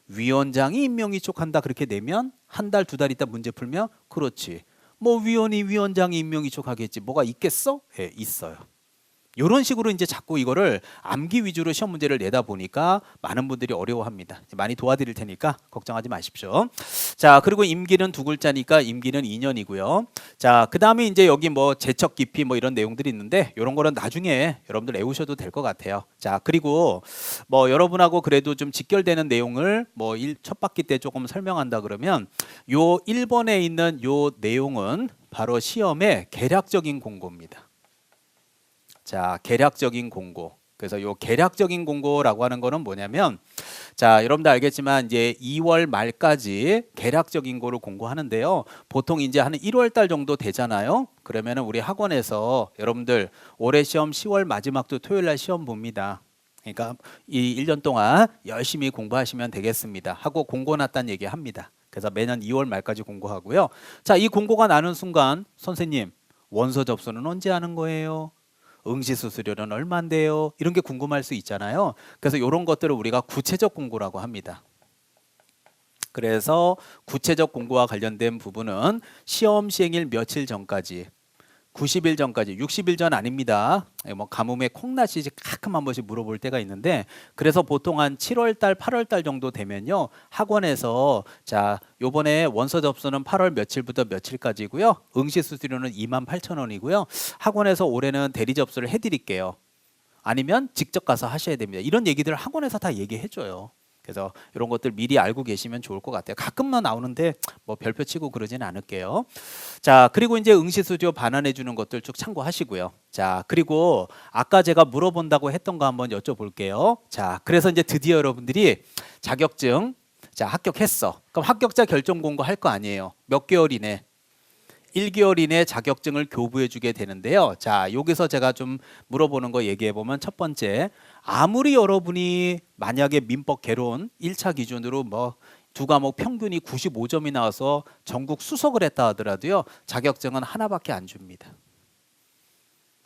위원장이 임명위촉한다 그렇게 내면 한 달, 두 달 있다 문제 풀면 그렇지. 뭐 위원이 위원장이 임명위촉하겠지. 뭐가 있겠어? 예, 있어요. 이런 식으로 이제 자꾸 이거를 암기 위주로 시험 문제를 내다 보니까 많은 분들이 어려워합니다. 많이 도와드릴 테니까 걱정하지 마십시오. 자, 그리고 임기는 두 글자니까 임기는 2년이고요. 자, 그 다음에 이제 여기 뭐 재척 기피 뭐 이런 내용들이 있는데 이런 거는 나중에 여러분들 외우셔도 될 것 같아요. 자, 그리고 뭐 여러분하고 그래도 좀 직결되는 내용을 뭐 첫 학기 때 조금 설명한다 그러면 요 1번에 있는 요 내용은 바로 시험의 개략적인 공고입니다. 자, 개략적인 공고. 그래서 요 개략적인 공고라고 하는 거는 뭐냐면 자, 여러분들 알겠지만 이제 2월 말까지 개략적인 거를 공고하는데요. 보통 이제 한 1월 달 정도 되잖아요. 그러면은 우리 학원에서 여러분들 올해 시험 10월 마지막 주 토요일 날 시험 봅니다. 그러니까 이 1년 동안 열심히 공부하시면 되겠습니다. 하고 공고 났다는 얘기 합니다. 그래서 매년 2월 말까지 공고하고요. 자, 이 공고가 나는 순간 선생님, 원서 접수는 언제 하는 거예요? 응시수수료는 얼마인데요? 이런 게 궁금할 수 있잖아요. 그래서 이런 것들을 우리가 구체적 공고라고 합니다. 그래서 구체적 공고와 관련된 부분은 시험 시행일 며칠 전까지 90일 전까지 60일 전 아닙니다. 뭐 가뭄에 콩나시 가끔 한 번씩 물어볼 때가 있는데 그래서 보통 한 7월 달 8월 달 정도 되면요. 학원에서 자, 요번에 원서 접수는 8월 며칠부터 며칠까지고요. 응시 수수료는 28,000원이고요. 학원에서 올해는 대리 접수를 해 드릴게요. 아니면 직접 가서 하셔야 됩니다. 이런 얘기들을 학원에서 다 얘기해 줘요. 그래서 이런 것들 미리 알고 계시면 좋을 것 같아요. 가끔만 나오는데 뭐 별표 치고 그러지는 않을게요. 자, 그리고 이제 응시수료 반환해 주는 것들 쭉 참고하시고요. 자, 그리고 아까 제가 물어본다고 했던 거 한번 여쭤볼게요. 자, 그래서 이제 드디어 여러분들이 자격증 자, 합격했어. 그럼 합격자 결정 공고 할 거 아니에요. 몇 개월 이내? 1개월 이내 자격증을 교부해 주게 되는데요. 자, 여기서 제가 좀 물어보는 거 얘기해 보면 첫 번째, 아무리 여러분이 만약에 민법 개론 1차 기준으로 뭐 두 과목 평균이 95점이 나와서 전국 수석을 했다 하더라도요. 자격증은 하나밖에 안 줍니다.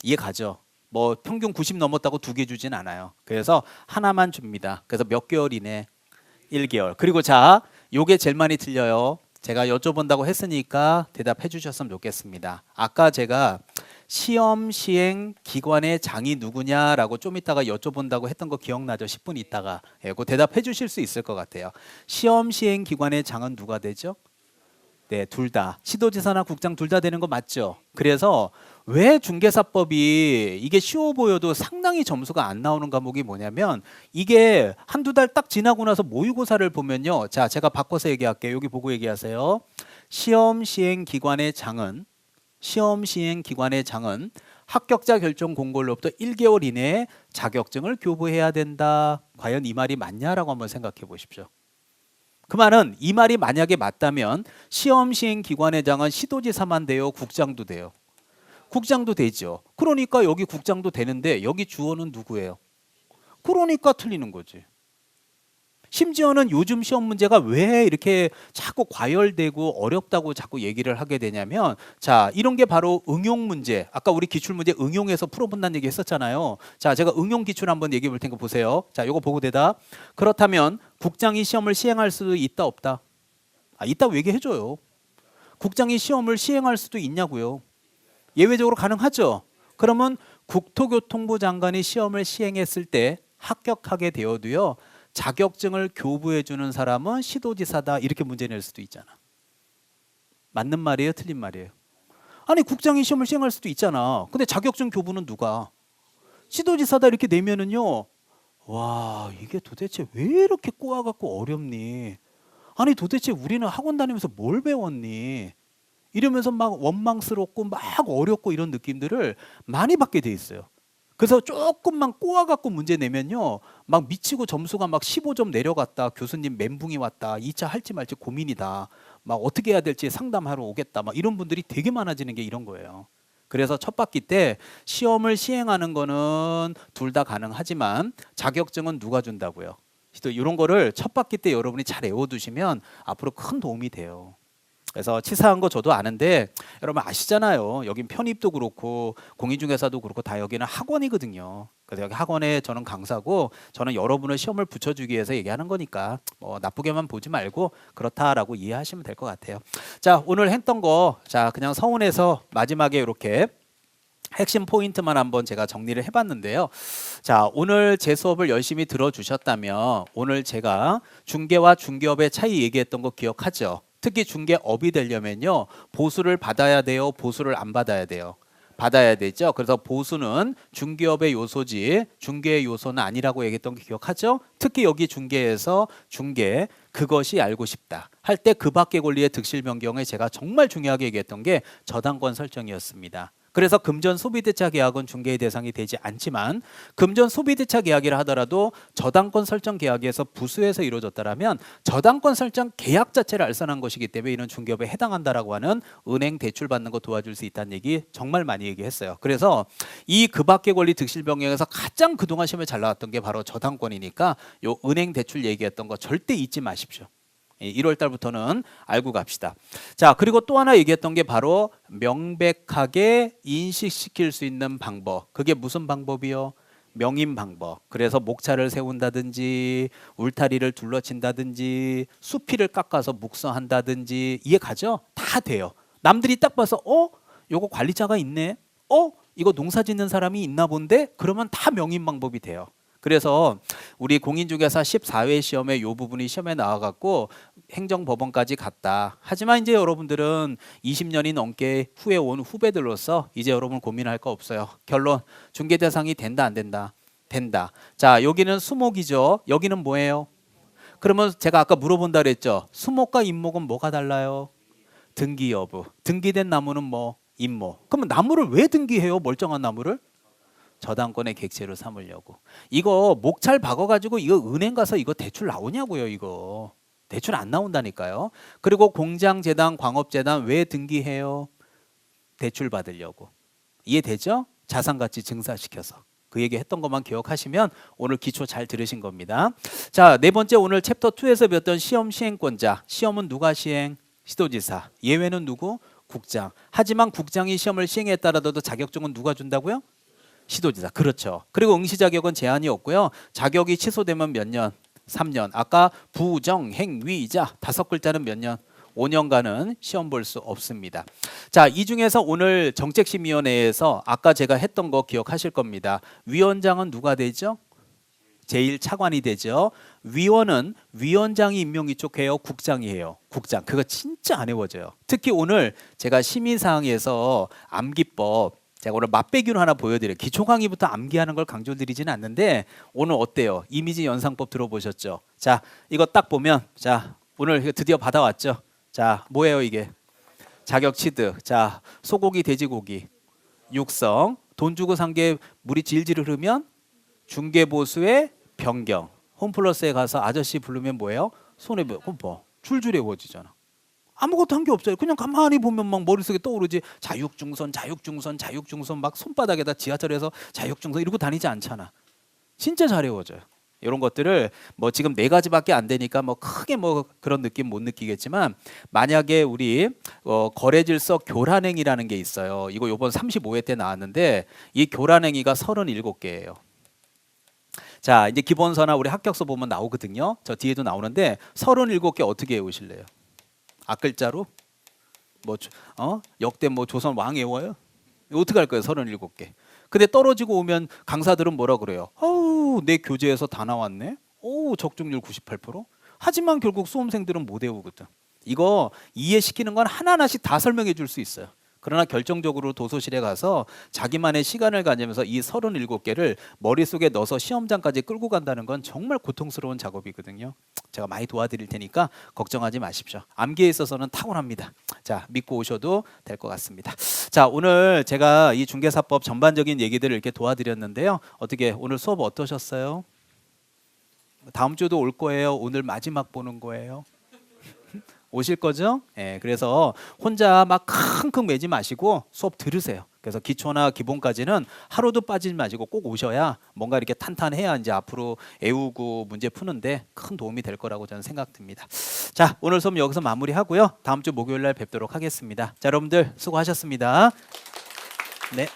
이해 가죠? 뭐 평균 90 넘었다고 두 개 주진 않아요. 그래서 하나만 줍니다. 그래서 몇 개월 이내? 1개월. 그리고 자, 요게 제일 많이 틀려요. 제가 여쭤본다고 했으니까 대답해 주셨으면 좋겠습니다. 아까 제가 시험 시행 기관의 장이 누구냐라고 좀 이따가 여쭤본다고 했던 거 기억나죠? 10분 있다가. 예, 그거 대답해 주실 수 있을 것 같아요. 시험 시행 기관의 장은 누가 되죠? 네, 둘 다. 시도지사나 국장 둘 다 되는 거 맞죠? 그래서 왜 중개사법이 이게 쉬워 보여도 상당히 점수가 안 나오는 과목이 뭐냐면 이게 한두 달 딱 지나고 나서 모의고사를 보면요. 자, 제가 바꿔서 얘기할게요. 여기 보고 얘기하세요. 시험 시행 기관의 장은 합격자 결정 공고로부터 1개월 이내에 자격증을 교부해야 된다. 과연 이 말이 맞냐라고 한번 생각해 보십시오. 그 말은 이 말이 만약에 맞다면 시험 시행 기관의 장은 시도지사만 돼요? 국장도 돼요? 국장도 되죠. 그러니까 여기 국장도 되는데 여기 주어는 누구예요? 그러니까 틀리는 거지. 심지어는 요즘 시험 문제가 왜 이렇게 자꾸 과열되고 어렵다고 자꾸 얘기를 하게 되냐면 자, 이런 게 바로 응용 문제. 아까 우리 기출 문제 응용해서 풀어본다는 얘기 했었잖아요. 자, 제가 응용 기출 한번 얘기해 볼 테니까 보세요. 자, 요거 보고 대답. 그렇다면 국장이 시험을 시행할 수도 있다 없다? 있다고 얘기해 줘요. 국장이 시험을 시행할 수도 있냐고요. 예외적으로 가능하죠. 그러면 국토교통부 장관이 시험을 시행했을 때 합격하게 되어도요. 자격증을 교부해 주는 사람은 시도지사다. 이렇게 문제 낼 수도 있잖아. 맞는 말이에요? 틀린 말이에요? 아니 국장이 시험을 시행할 수도 있잖아. 근데 자격증 교부는 누가? 시도지사다 이렇게 내면은요. 와, 이게 도대체 왜 이렇게 꼬아갖고 어렵니? 아니 도대체 우리는 학원 다니면서 뭘 배웠니? 이러면서 막 원망스럽고 막 어렵고 이런 느낌들을 많이 받게 돼 있어요. 그래서 조금만 꼬아갖고 문제 내면요. 막 미치고 점수가 막 15점 내려갔다. 교수님 멘붕이 왔다. 2차 할지 말지 고민이다. 막 어떻게 해야 될지 상담하러 오겠다. 막 이런 분들이 되게 많아지는 게 이런 거예요. 그래서 첫 바퀴 때 시험을 시행하는 거는 둘 다 가능하지만 자격증은 누가 준다고요? 이런 거를 첫 바퀴 때 여러분이 잘 외워두시면 앞으로 큰 도움이 돼요. 그래서 치사한 거 저도 아는데 여러분 아시잖아요. 여긴 편입도 그렇고 공인중개사도 그렇고 다 여기는 학원이거든요. 그래서 여기 학원에 저는 강사고 저는 여러분을 시험을 붙여주기 위해서 얘기하는 거니까 뭐 나쁘게만 보지 말고 그렇다라고 이해하시면 될 것 같아요. 자, 오늘 했던 거 자 그냥 서운해서 마지막에 이렇게 핵심 포인트만 한번 제가 정리를 해봤는데요. 자, 오늘 제 수업을 열심히 들어주셨다면 오늘 제가 중개와 중개업의 차이 얘기했던 거 기억하죠? 특히 중개업이 되려면요. 보수를 받아야 돼요? 보수를 안 받아야 돼요? 받아야 되죠. 그래서 보수는 중개업의 요소지 중개의 요소는 아니라고 얘기했던 거 기억하죠? 특히 여기 중개에서 중개 그것이 알고 싶다 할 때 그 밖의 권리의 득실 변경에 제가 정말 중요하게 얘기했던 게 저당권 설정이었습니다. 그래서 금전 소비대차 계약은 중개의 대상이 되지 않지만 금전 소비대차 계약이라 하더라도 저당권 설정 계약에서 부수해서 이루어졌다면 저당권 설정 계약 자체를 알선한 것이기 때문에 이런 중개업에 해당한다라고 하는 은행 대출 받는 거 도와줄 수 있다는 얘기 정말 많이 얘기했어요. 그래서 이 그 밖의 권리 득실 변경에서 가장 그동안 시험에 잘 나왔던 게 바로 저당권이니까 요 은행 대출 얘기했던 거 절대 잊지 마십시오. 1월 달부터는 알고 갑시다. 자, 그리고 또 하나 얘기했던 게 바로 명백하게 인식시킬 수 있는 방법. 그게 무슨 방법이요? 명인 방법. 그래서 목차를 세운다든지 울타리를 둘러친다든지 수필을 깎아서 묵서한다든지 이해 가죠? 다 돼요. 남들이 딱 봐서 요거 관리자가 있네. 이거 농사 짓는 사람이 있나 본데? 그러면 다 명인 방법이 돼요. 그래서 우리 공인중개사 14회 시험에 이 부분이 시험에 나와갖고 행정법원까지 갔다. 하지만 이제 여러분들은 20년이 넘게 후에 온 후배들로서 이제 여러분 고민할 거 없어요. 결론 중개 대상이 된다 안 된다? 된다. 자, 여기는 수목이죠. 여기는 뭐예요? 그러면 제가 아까 물어본다 그랬죠. 수목과 임목은 뭐가 달라요? 등기 여부. 등기된 나무는 뭐? 임목. 그러면 나무를 왜 등기해요? 멀쩡한 나무를? 저당권의 객체로 삼으려고. 이거 목찰 박아가지고 이거 은행 가서 이거 대출 나오냐고요. 이거 대출 안 나온다니까요. 그리고 공장재단, 광업재단 왜 등기해요? 대출 받으려고. 이해되죠? 자산가치 증사시켜서. 그 얘기 했던 것만 기억하시면 오늘 기초 잘 들으신 겁니다. 자, 네 번째 오늘 챕터 2에서 배웠던 시험 시행권자. 시험은 누가 시행? 시도지사. 예외는 누구? 국장. 하지만 국장이 시험을 시행했다라도 자격증은 누가 준다고요? 시도지사. 그렇죠. 그리고 응시 자격은 제한이 없고요. 자격이 취소되면 몇 년? 3년. 아까 부정행위자 5글자는 몇 년? 5년간은 시험 볼 수 없습니다. 자, 이 중에서 오늘 정책심의위원회에서 아까 제가 했던 거 기억하실 겁니다. 위원장은 누가 되죠? 제일 차관이 되죠. 위원은 위원장이 임명 위촉해요, 국장이 해요? 국장. 그거 진짜 안 외워져요. 특히 오늘 제가 심의사항에서 암기법 제가 오늘 맛배기로 하나 보여드려요. 기초 강의부터 암기하는 걸 강조드리지는 않는데 오늘 어때요? 이미지 연상법 들어보셨죠? 자, 이거 딱 보면 자, 오늘 드디어 받아왔죠? 자, 뭐예요 이게? 자격 취득. 자, 소고기, 돼지고기, 육성. 돈 주고 산 게 물이 질질 흐르면 중개보수의 변경. 홈플러스에 가서 아저씨 부르면 뭐예요? 손해배상. 뭐 줄줄 외워지잖아. 아무것도 한 게 없어요. 그냥 가만히 보면 막 머릿속에 떠오르지. 자육중선, 자육중선, 자육중선 막 손바닥에다 지하철에서 자육중선 이러고 다니지 않잖아. 진짜 잘 외워져요. 이런 것들을 뭐 지금 4가지밖에 안 되니까 뭐 크게 뭐 그런 느낌 못 느끼겠지만 만약에 우리 거래질서 교란행위라는 게 있어요. 이거 요번 35회 때 나왔는데 이 교란행위가 37개예요. 자, 이제 기본서나 우리 합격서 보면 나오거든요. 저 뒤에도 나오는데 37개 어떻게 외우실래요? 앞글자로? 뭐 역대 뭐 조선 왕 외워요? 어떻게 할 거예요? 37개. 근데 떨어지고 오면 강사들은 뭐라 그래요? 어우, 내 교재에서 다 나왔네. 오, 적중률 98%. 하지만 결국 수험생들은 못 외우거든. 이거 이해시키는 건 하나하나씩 다 설명해 줄 수 있어요. 그러나 결정적으로 도서실에 가서 자기만의 시간을 가지면서 이 37개를 머릿속에 넣어서 시험장까지 끌고 간다는 건 정말 고통스러운 작업이거든요. 제가 많이 도와드릴 테니까 걱정하지 마십시오. 암기에 있어서는 탁월합니다. 자, 믿고 오셔도 될 것 같습니다. 자, 오늘 제가 이 중개사법 전반적인 얘기들을 이렇게 도와드렸는데요. 어떻게 오늘 수업 어떠셨어요? 다음 주도 올 거예요? 오늘 마지막 보는 거예요? 오실 거죠? 예, 그래서 혼자 막 킁킁 매지 마시고 수업 들으세요. 그래서 기초나 기본까지는 하루도 빠지지 마시고 꼭 오셔야 뭔가 이렇게 탄탄해야 이제 앞으로 애우고 문제 푸는데 큰 도움이 될 거라고 저는 생각됩니다. 자, 오늘 수업 여기서 마무리하고요. 다음 주 목요일 날 뵙도록 하겠습니다. 자, 여러분들 수고하셨습니다. 네.